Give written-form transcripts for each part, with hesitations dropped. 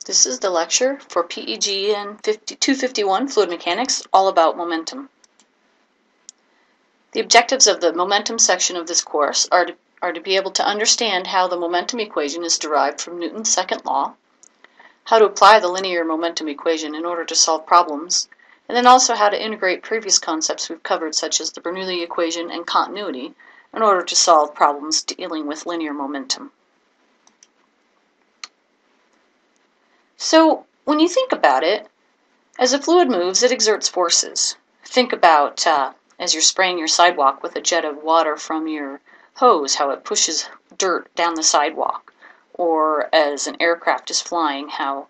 This is the lecture for PEG and 251 Fluid Mechanics, all about momentum. The objectives of the momentum section of this course are to be able to understand how the momentum equation is derived from Newton's second law, how to apply the linear momentum equation in order to solve problems, and then also how to integrate previous concepts we've covered, such as the Bernoulli equation and continuity, in order to solve problems dealing with linear momentum. So, when you think about it, as a fluid moves, it exerts forces. Think about as you're spraying your sidewalk with a jet of water from your hose, how it pushes dirt down the sidewalk. Or as an aircraft is flying, how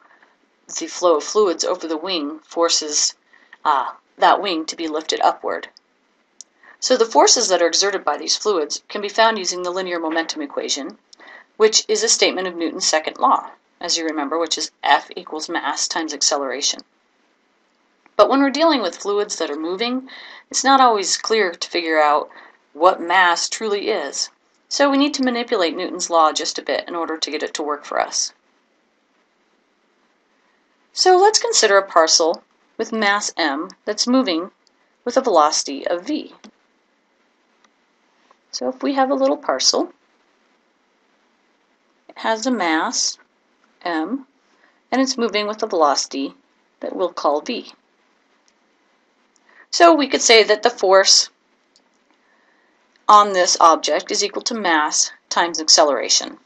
the flow of fluids over the wing forces that wing to be lifted upward. So the forces that are exerted by these fluids can be found using the linear momentum equation, which is a statement of Newton's second law, as you remember, which is F equals mass times acceleration. But when we're dealing with fluids that are moving, it's not always clear to figure out what mass truly is. So we need to manipulate Newton's law just a bit in order to get it to work for us. So let's consider a parcel with mass m that's moving with a velocity of v. So if we have a little parcel, it has a mass m, and it's moving with a velocity that we'll call v. So we could say that the force on this object is equal to mass times acceleration.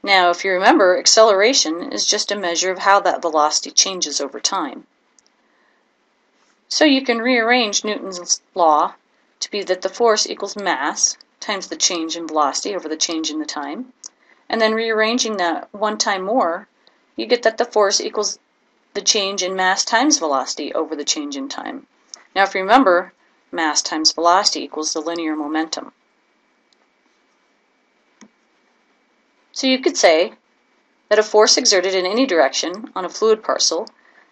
Now, if you remember, acceleration is just a measure of how that velocity changes over time. So you can rearrange Newton's law to be that the force equals mass times the change in velocity over the change in the time. And then rearranging that one time more, you get that the force equals the change in mass times velocity over the change in time. Now, if you remember, mass times velocity equals the linear momentum. So you could say that a force exerted in any direction on a fluid parcel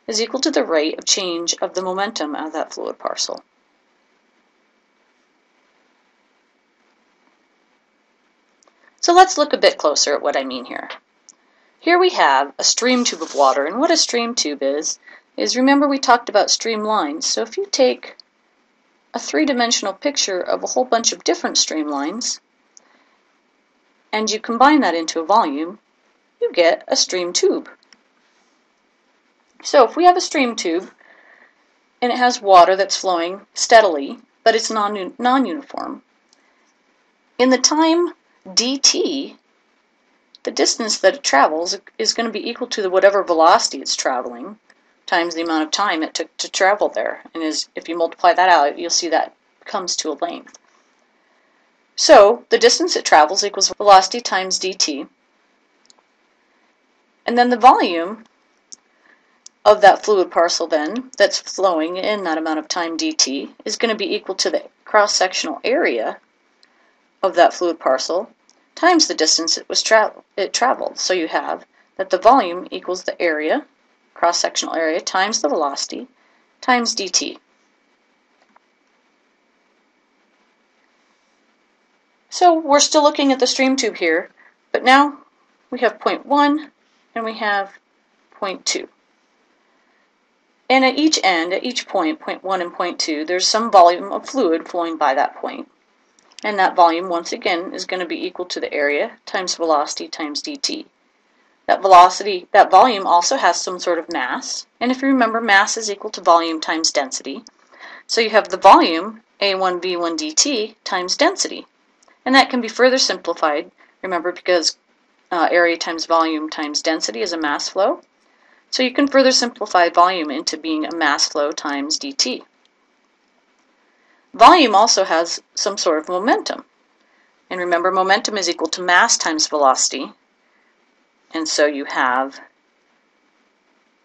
is equal to the rate of change of the momentum of that fluid parcel. So let's look a bit closer at what I mean here. Here we have a stream tube of water, and what a stream tube is remember we talked about streamlines. So if you take a three-dimensional picture of a whole bunch of different streamlines, and you combine that into a volume, you get a stream tube. So if we have a stream tube, and it has water that's flowing steadily, but it's non-uniform, in the time dt, the distance that it travels is going to be equal to whatever velocity it's traveling times the amount of time it took to travel there. And if you multiply that out, you'll see that comes to a length. So the distance it travels equals velocity times dt. And then the volume of that fluid parcel then that's flowing in that amount of time dt is going to be equal to the cross-sectional area of that fluid parcel times the distance it traveled. So you have that the volume equals the area, cross-sectional area, times the velocity, times dt. So we're still looking at the stream tube here, but now we have point 1 and we have point 2. And at each end, at each point, point 1 and point 2, there's some volume of fluid flowing by that point. And that volume, once again, is going to be equal to the area times velocity times dt. That volume also has some sort of mass, and if you remember, mass is equal to volume times density. So you have the volume, a1v1 dt, times density. And that can be further simplified, remember, because area times volume times density is a mass flow. So you can further simplify volume into being a mass flow times dt. Volume also has some sort of momentum. And remember, momentum is equal to mass times velocity. And so you have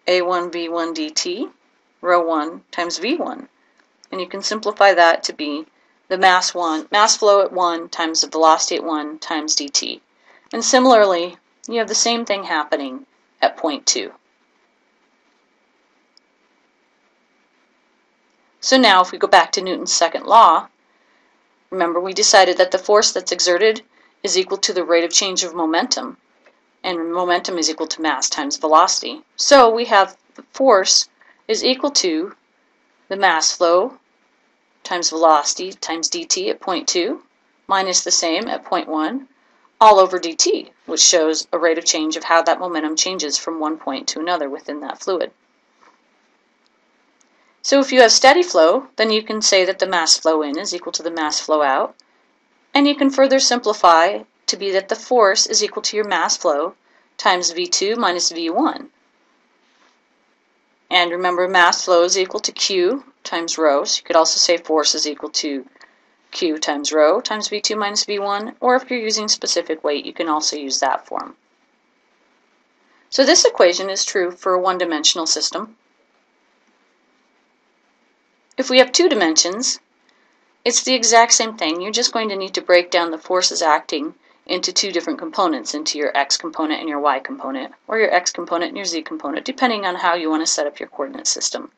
a1v1 dt, rho 1 times v1. And you can simplify that to be the mass flow at 1 times the velocity at 1 times dt. And similarly, you have the same thing happening at point 2. So now if we go back to Newton's second law, remember we decided that the force that's exerted is equal to the rate of change of momentum. and momentum is equal to mass times velocity. So we have the force is equal to the mass flow times velocity times dt at point 2 minus the same at point 1 all over dt, which shows a rate of change of how that momentum changes from one point to another within that fluid. So if you have steady flow, then you can say that the mass flow in is equal to the mass flow out, and you can further simplify to be that the force is equal to your mass flow times V2 minus V1. And remember, mass flow is equal to Q times rho, so you could also say force is equal to Q times rho times V2 minus V1, or if you're using specific weight, you can also use that form. So this equation is true for a one-dimensional system. If we have two dimensions, it's the exact same thing. You're just going to need to break down the forces acting into two different components, into your x component and your y component, or your x component and your z component, depending on how you want to set up your coordinate system.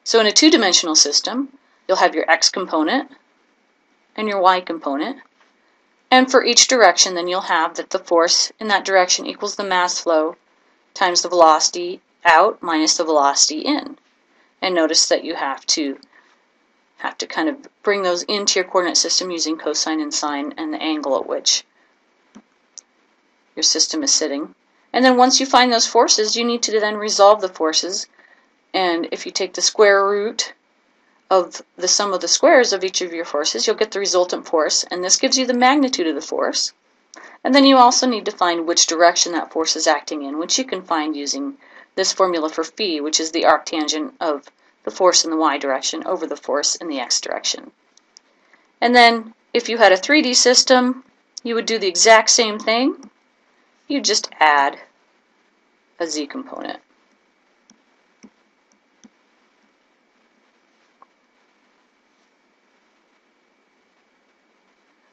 So in a two-dimensional system, you'll have your x component and your y component, and for each direction then you'll have that the force in that direction equals the mass flow times the velocity out minus the velocity in. And notice that you have to kind of bring those into your coordinate system using cosine and sine and the angle at which your system is sitting. And then once you find those forces, you need to then resolve the forces. And if you take the square root of the sum of the squares of each of your forces, you'll get the resultant force, and this gives you the magnitude of the force. And then you also need to find which direction that force is acting in, which you can find using this formula for phi, which is the arctangent of the force in the y direction over the force in the x direction. And then if you had a 3D system, you would do the exact same thing. You just add a z component.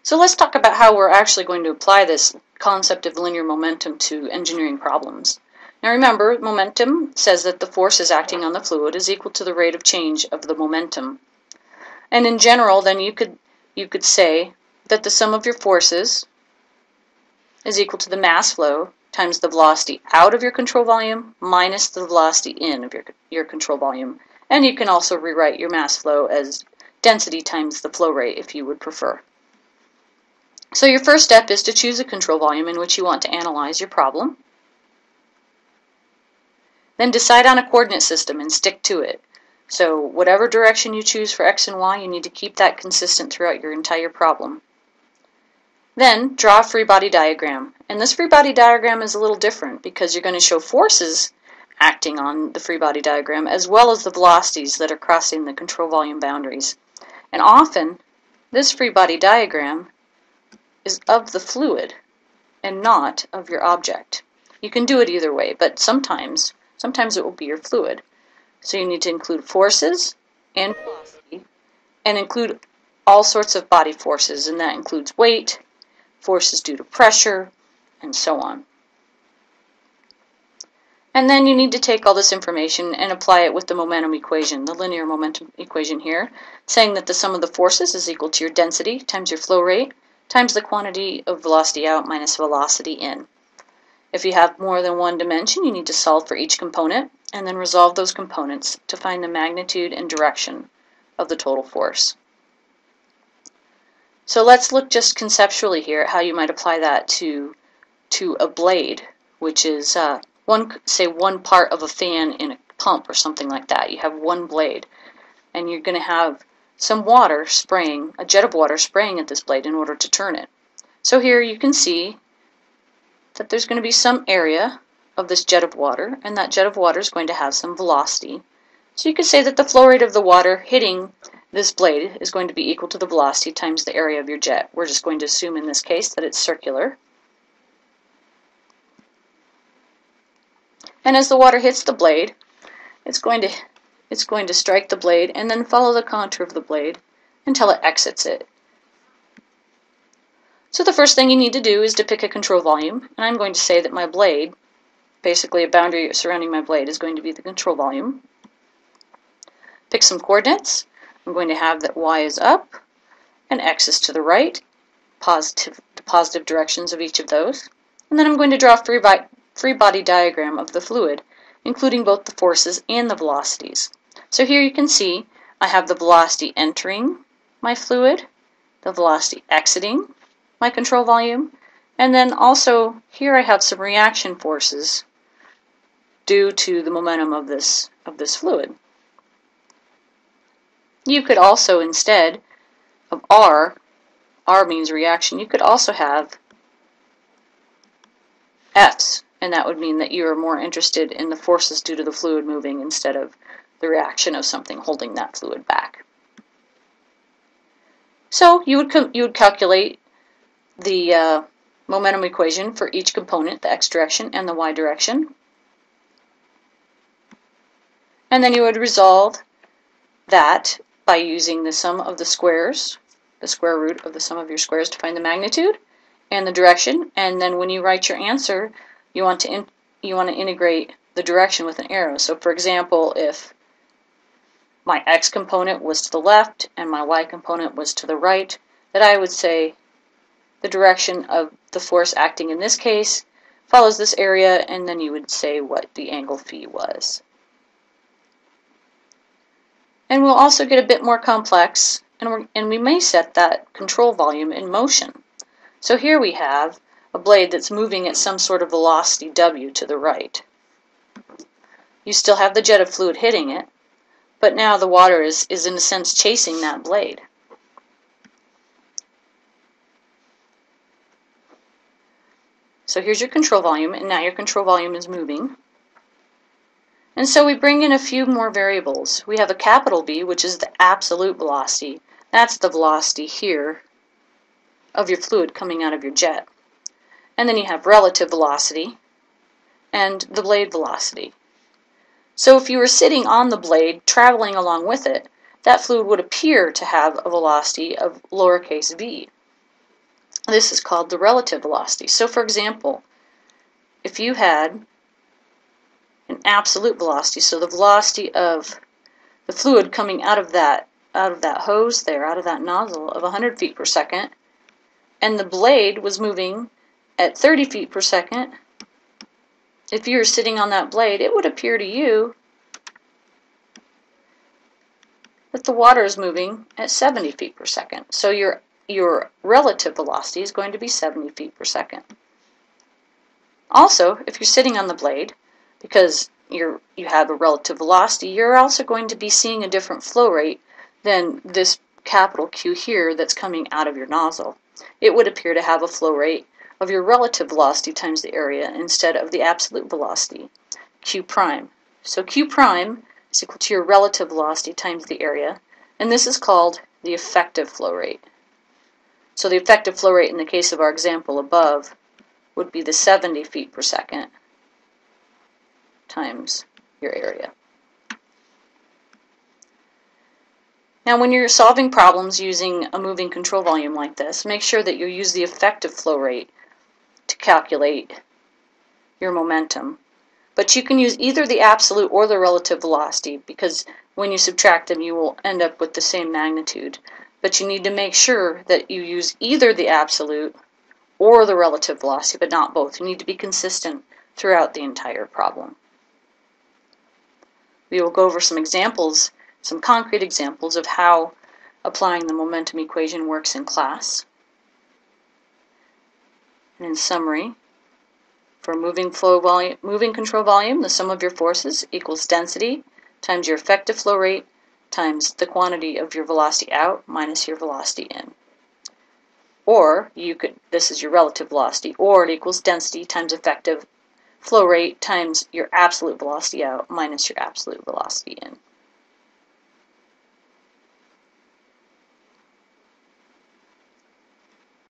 So let's talk about how we're actually going to apply this concept of linear momentum to engineering problems. Now remember, momentum says that the force is acting on the fluid is equal to the rate of change of the momentum. And in general, then you could say that the sum of your forces is equal to the mass flow times the velocity out of your control volume minus the velocity in of your control volume. And you can also rewrite your mass flow as density times the flow rate if you would prefer. So your first step is to choose a control volume in which you want to analyze your problem. Then decide on a coordinate system and stick to it. So whatever direction you choose for x and y, you need to keep that consistent throughout your entire problem. Then draw a free body diagram. And this free body diagram is a little different because you're going to show forces acting on the free body diagram as well as the velocities that are crossing the control volume boundaries. And often this free body diagram is of the fluid and not of your object. You can do it either way, but sometimes it will be your fluid. So you need to include forces and velocity and include all sorts of body forces, and that includes weight, forces due to pressure, and so on. And then you need to take all this information and apply it with the momentum equation, the linear momentum equation here, saying that the sum of the forces is equal to your density times your flow rate times the quantity of velocity out minus velocity in. If you have more than one dimension, you need to solve for each component and then resolve those components to find the magnitude and direction of the total force. So let's look just conceptually here at how you might apply that to a blade, which is one part of a fan in a pump or something like that. You have one blade, and you're going to have some water spraying, a jet of water spraying at this blade in order to turn it. So here you can see that there's going to be some area of this jet of water, and that jet of water is going to have some velocity. So you could say that the flow rate of the water hitting this blade is going to be equal to the velocity times the area of your jet. We're just going to assume in this case that it's circular. And as the water hits the blade, it's going to strike the blade and then follow the contour of the blade until it exits it. So the first thing you need to do is to pick a control volume, and I'm going to say that my blade, basically a boundary surrounding my blade, is going to be the control volume. Pick some coordinates. I'm going to have that y is up and x is to the right, positive to positive directions of each of those. And then I'm going to draw a free body diagram of the fluid, including both the forces and the velocities. So here you can see I have the velocity entering my fluid, the velocity exiting my control volume, and then also here I have some reaction forces due to the momentum of this fluid. You could also, instead of R means reaction, you could also have F's, and that would mean that you are more interested in the forces due to the fluid moving instead of the reaction of something holding that fluid back. So you would calculate the momentum equation for each component, the x direction and the y direction, and then you would resolve that by using the sum of the squares, the square root of the sum of your squares to find the magnitude and the direction. And then when you write your answer, you want to integrate the direction with an arrow. So for example, if my x component was to the left and my y component was to the right, that I would say the direction of the force acting in this case follows this area, and then you would say what the angle phi was. And we'll also get a bit more complex, and we may set that control volume in motion. So here we have a blade that's moving at some sort of velocity w to the right. You still have the jet of fluid hitting it, but now the water is in a sense chasing that blade. So here's your control volume, and now your control volume is moving. And so we bring in a few more variables. We have a capital V, which is the absolute velocity. That's the velocity here of your fluid coming out of your jet. And then you have relative velocity and the blade velocity. So if you were sitting on the blade, traveling along with it, that fluid would appear to have a velocity of lowercase v. This is called the relative velocity. So for example, if you had an absolute velocity, so the velocity of the fluid coming out of that hose there, out of that nozzle, of 100 feet per second, and the blade was moving at 30 feet per second, if you were sitting on that blade, it would appear to you that the water is moving at 70 feet per second. So your relative velocity is going to be 70 feet per second. Also, if you're sitting on the blade, because you have a relative velocity, you're also going to be seeing a different flow rate than this capital Q here that's coming out of your nozzle. It would appear to have a flow rate of your relative velocity times the area instead of the absolute velocity, Q prime. So Q prime is equal to your relative velocity times the area, and this is called the effective flow rate. So the effective flow rate in the case of our example above would be the 70 feet per second times your area. Now when you're solving problems using a moving control volume like this, make sure that you use the effective flow rate to calculate your momentum. But you can use either the absolute or the relative velocity, because when you subtract them you will end up with the same magnitude. But you need to make sure that you use either the absolute or the relative velocity, but not both. You need to be consistent throughout the entire problem. We will go over some examples, some concrete examples of how applying the momentum equation works in class. And in summary, for moving control volume, the sum of your forces equals density times your effective flow rate times the quantity of your velocity out minus your velocity in. Or this is your relative velocity, or it equals density times effective flow rate times your absolute velocity out minus your absolute velocity in.